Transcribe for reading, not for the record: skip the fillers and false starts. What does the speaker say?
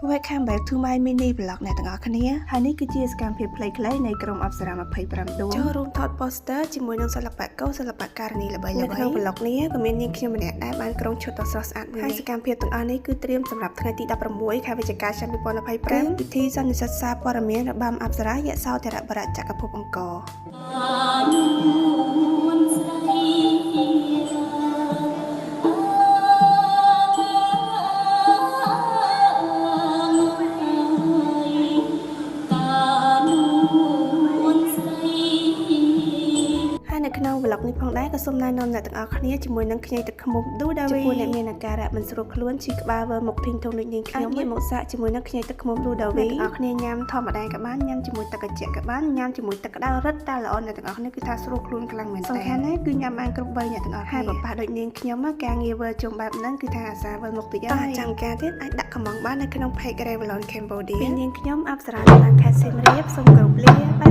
Welcome back to my mini blog អ្នកទាំងអស់គ្នាហើយនេះគឺជាសកម្មភាពផ្លេចខ្លីនៃក្រុមអប្សរា25ដួងចូលរួមថត poster ជាមួយនឹងសិល្បករសិល្បករនីល្បីៗនៅក្នុង blog នេះក៏មាននាងខ្ញុំម្នាក់ដែរបានក្រុងឈុតដ៏ស្រស់ស្អាតហើយសកម្មភាពទាំងអស់នេះគឺត្រៀមសម្រាប់ថ្ងៃទី16ខែវិច្ឆិកាឆ្នាំ2025ពិធីសន្និសីទសារព័ត៌មានរបាំអប្សរាយសោធរបរៈចក្រភពអង្គរនៅក្នុង vlog នេះផងដែរក៏សូមណែនាំអ្នកទាំងអស់គ្នាជាមួយនឹងខ្ញីទឹកឃ្មុំ ឌូដាវីចំពោះអ្នកមានអាការៈមិនស្រួលខ្លួនឈឺក្បាលវើមុខធីងធំដូចនាងខ្ញុំងាកមកសាកជាមួយនឹងខ្ញីទឹកឃ្មុំ ឌូដាវីអ្នកទាំងអស់គ្នាញ៉ាំធម្មតាក៏បានញ៉ាំជាមួយទឹកត្រជាក់ក៏បានញ៉ាំជាមួយទឹកក្តៅរឹតតែល្អអ្នកទាំងអស់គ្នាគឺថាស្រួលខ្លួនខ្លាំងមែនទែនសំខាន់ណាស់គឺញ៉ាំបានគ្រប់វ័យអ្នកទាំងអស់គ្នាហើយប៉ះដូចនាងខ្ញុំការងារវើជុំបែបហ្នឹងគឺថាអាសាវើមុខតិចហើយចាំការទៀតអាចដាក់ comment បាននៅក្នុង page Revlon Cambodia ពីនាងខ្ញុំអប្សរានៅខេត្តសៀមរាបសូមគោរពលា